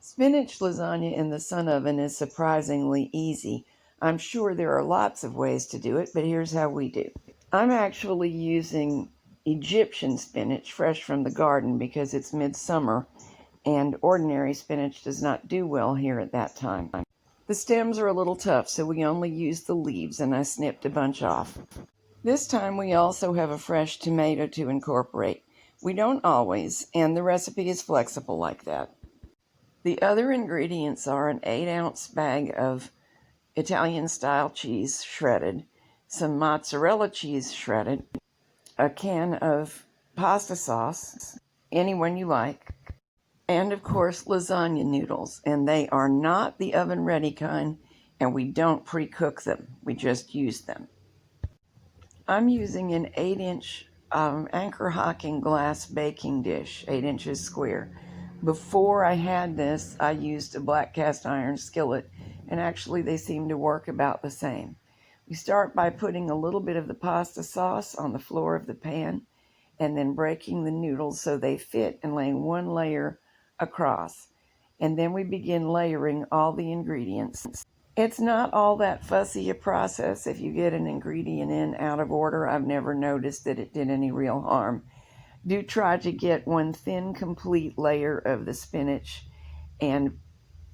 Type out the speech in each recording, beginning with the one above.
Spinach lasagna in the SunOven is surprisingly easy. I'm sure there are lots of ways to do it, but here's how we do. I'm actually using Egyptian spinach fresh from the garden because it's midsummer and ordinary spinach does not do well here at that time. The stems are a little tough, so we only use the leaves, and I snipped a bunch off. This time we also have a fresh tomato to incorporate. We don't always, and the recipe is flexible like that. The other ingredients are an 8-ounce bag of Italian-style cheese shredded, some mozzarella cheese shredded, a can of pasta sauce, any one you like, and of course lasagna noodles. And they are not the oven-ready kind, and we don't pre-cook them. We just use them. I'm using an 8-inch anchor hocking glass baking dish, 8 inches square. Before I had this, I used a black cast iron skillet, and actually they seem to work about the same. We start by putting a little bit of the pasta sauce on the floor of the pan, and then breaking the noodles so they fit and laying one layer across. And then we begin layering all the ingredients. It's not all that fussy a process. If you get an ingredient in out of order, I've never noticed that it did any real harm. Do try to get one thin, complete layer of the spinach, and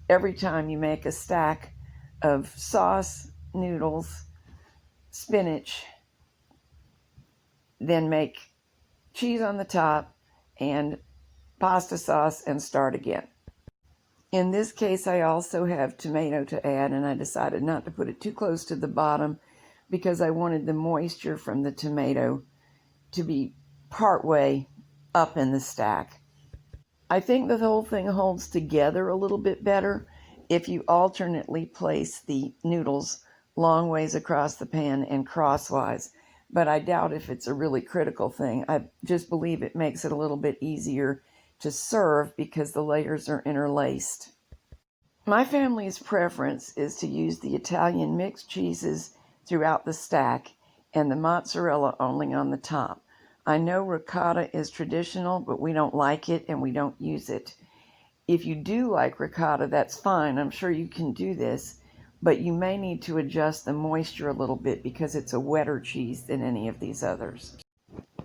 every time you make a stack of sauce, noodles, spinach, then make cheese on the top and pasta sauce and start again. In this case, I also have tomato to add, and I decided not to put it too close to the bottom because I wanted the moisture from the tomato to be partway up in the stack. I think the whole thing holds together a little bit better if you alternately place the noodles long ways across the pan and crosswise, but I doubt if it's a really critical thing. I just believe it makes it a little bit easier to serve because the layers are interlaced. My family's preference is to use the Italian mixed cheeses throughout the stack and the mozzarella only on the top. I know ricotta is traditional, but we don't like it and we don't use it. If you do like ricotta, that's fine. I'm sure you can do this, but you may need to adjust the moisture a little bit because it's a wetter cheese than any of these others.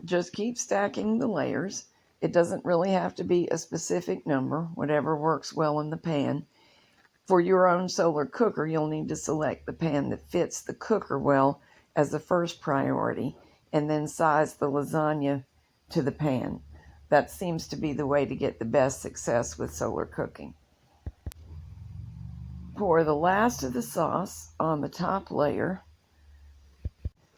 Just keep stacking the layers. It doesn't really have to be a specific number, whatever works well in the pan. For your own solar cooker, you'll need to select the pan that fits the cooker well as the first priority, and then size the lasagna to the pan. That seems to be the way to get the best success with solar cooking. Pour the last of the sauce on the top layer.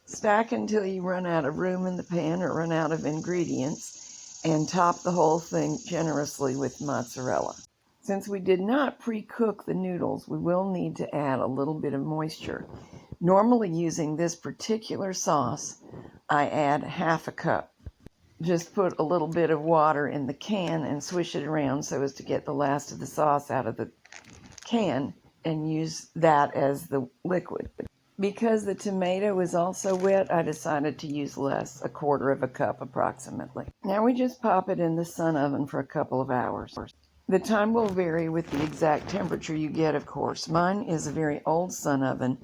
Stack until you run out of room in the pan or run out of ingredients, and top the whole thing generously with mozzarella. Since we did not pre-cook the noodles, we will need to add a little bit of moisture. Normally using this particular sauce, I add half a cup. Just put a little bit of water in the can and swish it around so as to get the last of the sauce out of the can and use that as the liquid. Because the tomato is also wet, I decided to use less, 1/4 of a cup approximately. Now we just pop it in the SunOven for a couple of hours. The time will vary with the exact temperature you get, of course. Mine is a very old SunOven,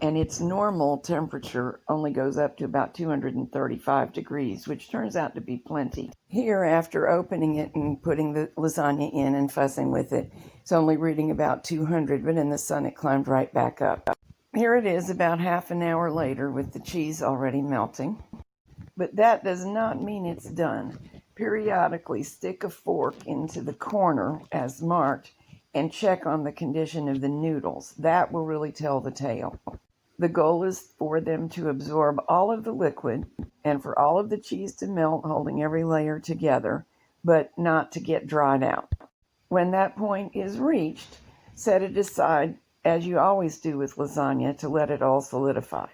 and its normal temperature only goes up to about 235 degrees, which turns out to be plenty. Here, after opening it and putting the lasagna in and fussing with it, it's only reading about 200, but in the sun it climbed right back up. Here it is about half an hour later with the cheese already melting. But that does not mean it's done. Periodically stick a fork into the corner as marked and check on the condition of the noodles. That will really tell the tale. The goal is for them to absorb all of the liquid and for all of the cheese to melt, holding every layer together, but not to get dried out. When that point is reached, set it aside, as you always do with lasagna, to let it all solidify.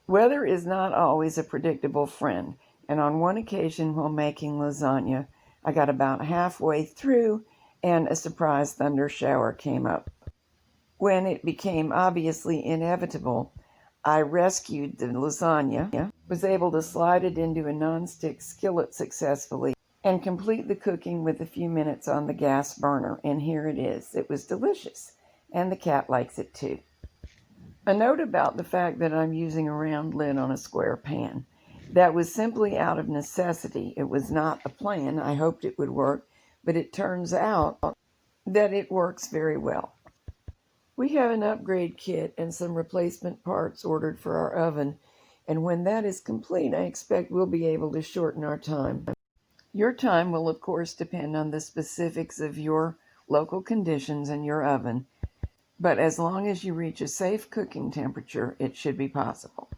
Weather is not always a predictable friend, and on one occasion while making lasagna, I got about halfway through and a surprise thunder shower came up. When it became obviously inevitable, I rescued the lasagna, was able to slide it into a nonstick skillet successfully, and complete the cooking with a few minutes on the gas burner. And here it is. It was delicious, and the cat likes it too. A note about the fact that I'm using a round lid on a square pan. That was simply out of necessity. It was not a plan. I hoped it would work, but it turns out that it works very well. We have an upgrade kit and some replacement parts ordered for our oven, and when that is complete, I expect we'll be able to shorten our time. Your time will, of course, depend on the specifics of your local conditions and your oven, but as long as you reach a safe cooking temperature, it should be possible.